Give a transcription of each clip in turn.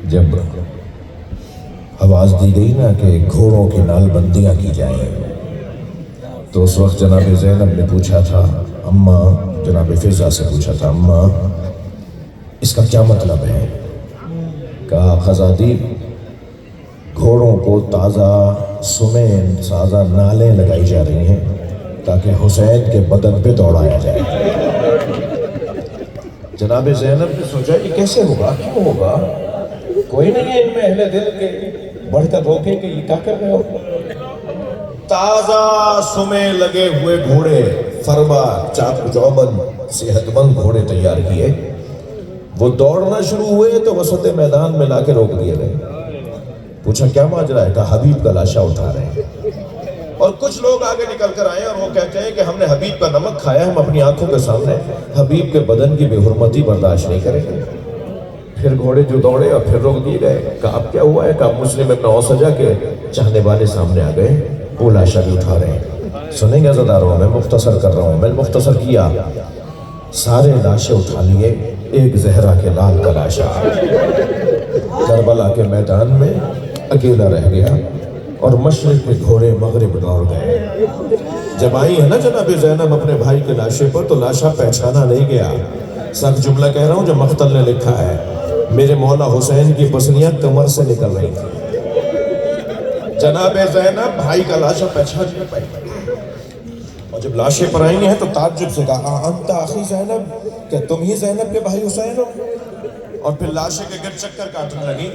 جب آواز دی گئی نا کہ گھوڑوں کی نال بندیاں کی جائیں تو اس وقت جناب زینب نے پوچھا تھا اماں، جناب فضا سے پوچھا تھا اماں اس کا کیا مطلب ہے؟ کہا خزادی گھوڑوں کو تازہ سمین سازہ نالیں لگائی جا رہی ہیں تاکہ حسین کے بدن پہ دوڑایا جائے۔ جناب زینب نے سوچا یہ کیسے ہوگا، کیوں ہوگا؟ کوئی نہیں ہے ان میں اہل دل کے بڑھ کر روکے کہ یہ کیا کر رہے ہو؟ تازہ سمیں لگے ہوئے گھوڑے، فرما چاق چوبند صحت مند گھوڑے تیار کیے، وہ دوڑنا شروع ہوئے تو وسط میدان میں لا کے روک دیے گئے۔ پوچھا کیا ماجرا ہے؟ کہا حبیب کا لاشا اٹھا رہے ہیں۔ اور کچھ لوگ آگے نکل کر آئے اور وہ کہتے ہیں کہ ہم نے حبیب کا نمک کھایا، ہم اپنی آنکھوں کے سامنے حبیب کے بدن کی بے حرمتی برداشت نہیں کریں گے۔ پھر گھوڑے جو دوڑے اور پھر روک دیے گئے۔ کہا اب کیا ہوا ہے؟ کہا مسلم ابن اوسجہ کے چاہنے والے سامنے آ گئے، وہ لاشا بھی اٹھا رہے ہیں۔ سنیں گے عزاداروں، میں مختصر کر رہا ہوں، میں نے مختصر کیا۔ سارے لاشے اٹھا لیے، ایک زہرا کے لال کا لاشا کربلا کے میدان میں اکیلا رہ گیا اور مشرق کے گھوڑے مغرب دوڑ گئے۔ جب آئی ہے نا جناب زینب اپنے بھائی کے لاشے پر تو لاشا پہچانا نہیں گیا۔ سخت جملہ کہہ رہا ہوں جو مقتل نے لکھا ہے، میرے مولا حسین کی پسلیاں کمر سے نکل رہی تھی۔ جناب زینب بھائی کا لاشا پہچان نہیں پائی، اور جب لاشیں پر آئی ہیں تو تعجب سے کہا انت اخی زینب، کہ تم ہی زینب کے بھائی حسین ہو؟ اور پھر لاشے کے گرد چکر کاٹنے لگی۔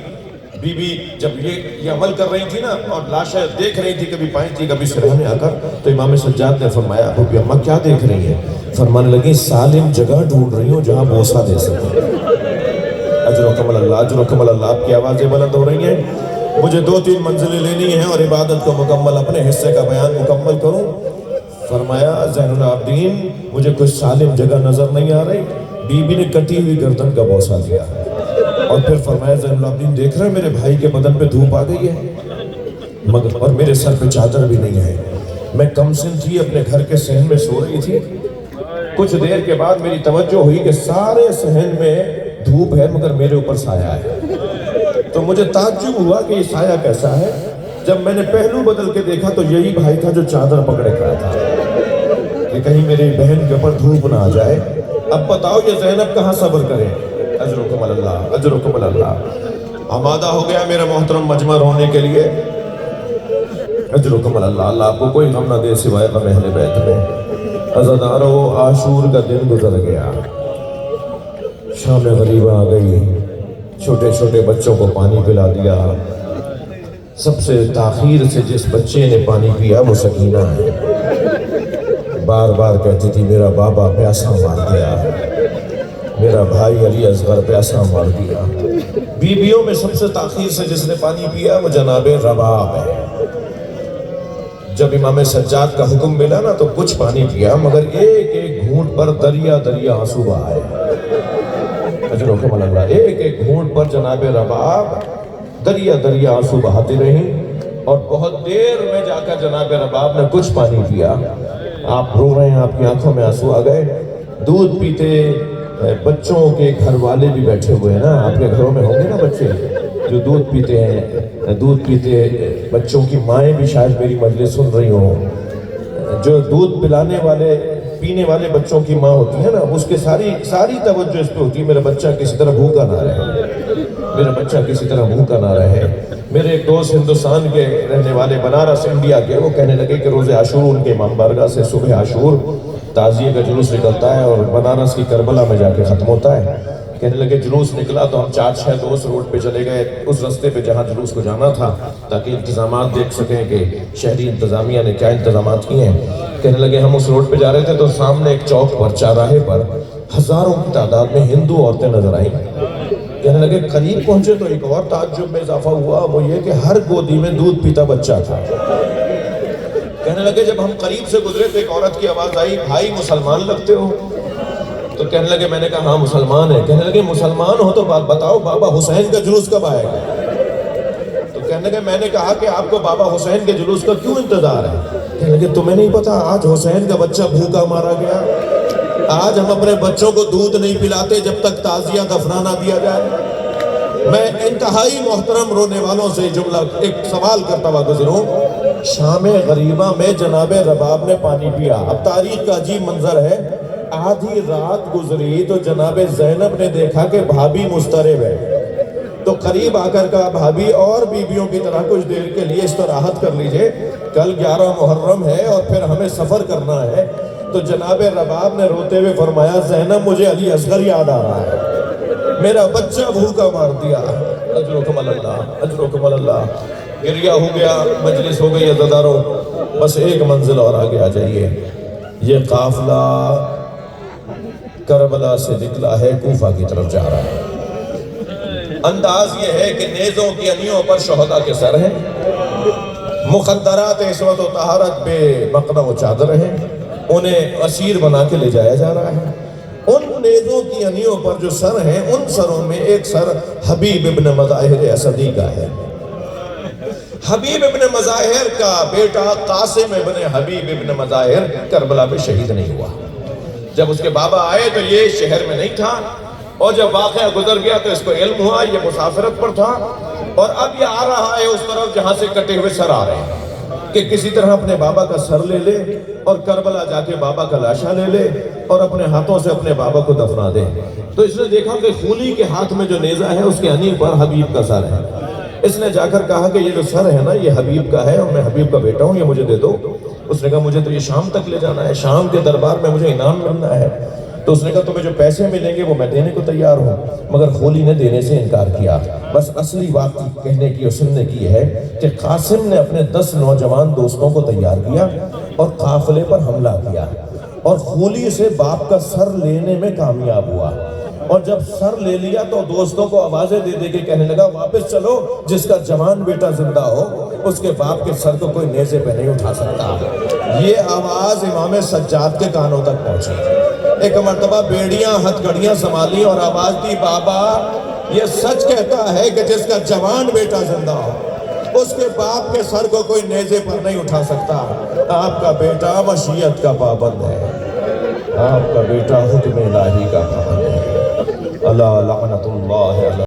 بی بی جب یہ عمل کر رہی تھی نا اور لاشیں دیکھ رہی تھی، کبھی پائیں تھی کبھی سرہانے آ کر، تو امام سجاد نے فرمایا ابو بھی اماں کیا دیکھ رہی ہیں؟ فرمانے لگی سالم جگہ ڈھونڈ رہی ہوں جہاں بوسہ دے سکوں۔ اجرکم اللہ، اجرکم اللہ، آپ کی آوازیں بلند ہو رہی ہیں۔ مجھے 2-3 منزلیں لینی ہیں اور عبادت کو مکمل اپنے حصے کا بیان مکمل کروں۔ فرمایا زین العابدین مجھے کوئی سالم جگہ نظر نہیں آ رہی۔ بی بی نے کٹی ہوئی گردن کا بوسہ دیا اور پھر فرمایا زین العابدین دیکھ رہے میرے بھائی کے بدن پہ دھوپ آ گئی ہے مگر اور میرے سر پہ چادر بھی نہیں ہے، میں کم سن تھی، اپنے گھر کے صحن میں سو رہی تھی۔ کچھ دیر کے بعد میری توجہ ہوئی کہ سارے صحن میں دھوپ ہے مگر میرے اوپر سایہ ہے، تو مجھے تعجب ہوا کہ یہ سایہ کیسا ہے۔ جب میں نے پہلو بدل کے دیکھا تو یہی بھائی تھا جو چادر پکڑے کھڑا تھا کہ کہیں میری بہن کے اوپر دھوپ نہ آ جائے۔ اب بتاؤ یہ زینب کہاں صبر کرے؟ اجرکم اللہ، اجرکم اللہ۔ آمادہ ہو گیا میرا محترم مجمع رونے کے لیے؟ اجرکم اللہ، اللہ آپ کو کوئی غم نہ دے سوائے غم اہل بیت میں۔ عزادارو عاشور کا دن گزر گیا، شام غریبہ آ گئی، چھوٹے چھوٹے بچوں کو پانی پلا دیا۔ سب سے تاخیر سے جس بچے نے پانی پیا وہ سکینہ ہے، بار بار کہتی تھی میرا بابا پیاسا مار گیا، میرا بھائی علی اصغر پیاسا مار دیا۔ بیویوں میں سب سے تاخیر سے جس نے پانی پیا وہ جناب رباب ہے۔ جب امام سجاد کا حکم ملا نا تو کچھ پانی پیا مگر ایک ایک گھونٹ پر دریا دریا آنسو بہائے۔ اجرکم اللہ، ایک ایک گھونٹ پر جناب رباب دریا دریا آنسو بہاتی رہیں اور بہت دیر میں جا کر جناب رباب نے کچھ پانی پیا۔ آپ رو رہے ہیں، آپ کی آنکھوں میں آنسو آ گئے۔ دودھ پیتے بچوں کے گھر والے بھی بیٹھے ہوئے ہیں نا، آپ کے گھروں میں ہوں گے نا بچے جو دودھ پیتے ہیں، دودھ پیتے بچوں کی مائیں بھی شاید میری مجلس سن رہی ہوں۔ جو دودھ پلانے والے پینے والے بچوں کی ماں ہوتی ہے نا، اس کے ساری توجہ اس پہ ہوتی ہے میرا بچہ کسی طرح بھوکا نہ رہے، میرا بچہ کسی طرح بھوکا نہ رہے۔ میرے ایک دوست ہندوستان کے رہنے والے بنارس انڈیا کے، وہ کہنے لگے کہ روز عاشور ان کے امام بارگاہ سے صبح عاشور تعزیے کا جلوس نکلتا ہے اور بنارس کی کربلا میں جا کے ختم ہوتا ہے۔ کہنے لگے جلوس نکلا تو ہم 4-6 دوست روڈ پہ چلے گئے اس رستے پہ جہاں جلوس کو جانا تھا تاکہ انتظامات دیکھ سکیں کہ شہری انتظامیہ نے کیا انتظامات کیے ہیں۔ کہنے لگے ہم اس روڈ پہ جا رہے تھے تو سامنے ایک چوک پر چاراہے پر ہزاروں کی تعداد میں ہندو عورتیں نظر آئیں۔ کہنے لگے قریب پہنچے تو ایک اور تعجب میں اضافہ ہوا، وہ یہ کہ ہر گودی میں دودھ پیتا بچہ تھا۔ کہنے لگے جب ہم قریب سے گزرے تو ایک عورت کی آواز آئی بھائی مسلمان لگتے ہو؟ تو کہنے لگے میں نے کہا ہاں مسلمان ہے۔ کہنے لگے مسلمان ہو تو بات بتاؤ بابا حسین کا جلوس کب آئے گا؟ تو کہنے لگے میں نے کہا کہ آپ کو بابا حسین کے جلوس کا کیوں انتظار ہے؟ کہنے لگے تمہیں نہیں پتا آج حسین کا بچہ بھوکا مارا گیا، آج ہم اپنے بچوں کو دودھ نہیں پلاتے جب تک تعزیہ دفنا نہ دیا جائے۔ میں انتہائی محترم رونے والوں سے جملہ ایک سوال کرتا ہوا گزروں، شام غریبہ میں جناب رباب نے پانی پیا۔ اب تاریخ کا عجیب منظر ہے، آدھی رات گزری تو جناب زینب نے دیکھا کہ بھابی مضطرب ہے، تو قریب آ کر کہا بھابی اور بیویوں کی طرح کچھ دیر کے لیے استراحت کر لیجئے، کل 11 محرم ہے اور پھر ہمیں سفر کرنا ہے۔ تو جناب رباب نے روتے ہوئے فرمایا زینب مجھے علی اصغر یاد آ رہا ہے، میرا بچہ بھوکا مار دیا، اجرکم اللہ اجرکم اللہ۔ گریہ ہو گیا، مجلس ہو گئی عزاداروں، بس ایک منزل اور آگے آ جائیے۔ یہ قافلہ کربلا سے نکلا ہے، کوفہ کی طرف جا رہا ہے۔ انداز یہ ہے کہ نیزوں کی انیوں پر شہداء کے سر ہیں، مخدرات عصمت و طہارت بے مقدم و چادر ہیں، انہیں اسیر بنا کے لے جایا جا رہا ہے۔ ان نیزوں کی انیوں پر جو سر ہیں، ان سروں میں ایک سر حبیب ابن مظاہر اسدی کا ہے۔ حبیب ابن مظاہر کا بیٹا قاسم ابن حبیب ابن مظاہر کربلا میں شہید نہیں ہوا۔ جب اس کے بابا آئے تو یہ شہر میں نہیں تھا، اور جب واقعہ گزر گیا تو اس کو علم ہوا یہ مسافرت پر تھا، اور اب یہ آ رہا ہے اس طرف جہاں سے کٹے ہوئے سر آ رہے ہیں کہ کسی طرح اپنے بابا کا سر لے لے اور کربلا جا کے بابا کا لاشا لے لے اور اپنے ہاتھوں سے اپنے بابا کو دفنا دے۔ تو اس نے دیکھا کہ خولی کے ہاتھ میں جو نیزہ ہے اس کے انیے پر حبیب کا سر ہے۔ اس نے جا کر کہا کہ یہ جو سر ہے نا یہ حبیب کا ہے اور میں حبیب کا بیٹا ہوں، یہ مجھے دے دو۔ اس نے کہا مجھے تو یہ شام تک لے جانا ہے، شام کے دربار میں مجھے انعام ملنا ہے۔ تو اس نے کہا تمہیں جو پیسے ملیں گے وہ میں دینے کو تیار ہوں، مگر خولی نے دینے سے انکار کیا۔ بس اصلی بات کہنے کی اور سننے کی ہے کہ قاسم نے اپنے 10 نوجوان دوستوں کو تیار کیا اور قافلے پر حملہ کیا، اور خولی سے باپ کا سر لینے میں کامیاب ہوا، اور جب سر لے لیا تو دوستوں کو آوازیں دے دے کے کہنے لگا واپس چلو، جس کا جوان بیٹا زندہ ہو اس کے باپ کے سر کو کوئی نیزے پہ نہیں اٹھا سکتا۔ یہ آواز امام سجاد کے کانوں تک پہنچی۔ ایک مرتبہ بیڑیاں ہتھ گڑیاں سنبھالی اور آواز دی بابا یہ سچ کہتا ہے کہ جس کا جوان بیٹا زندہ ہو اس کے باپ کے سر کو کوئی نیزے پر نہیں اٹھا سکتا۔ آپ کا بیٹا مشیت کا پابند ہے، آپ کا بیٹا حکم الہی کا پابند ہے۔ اللہ لعنت اللہ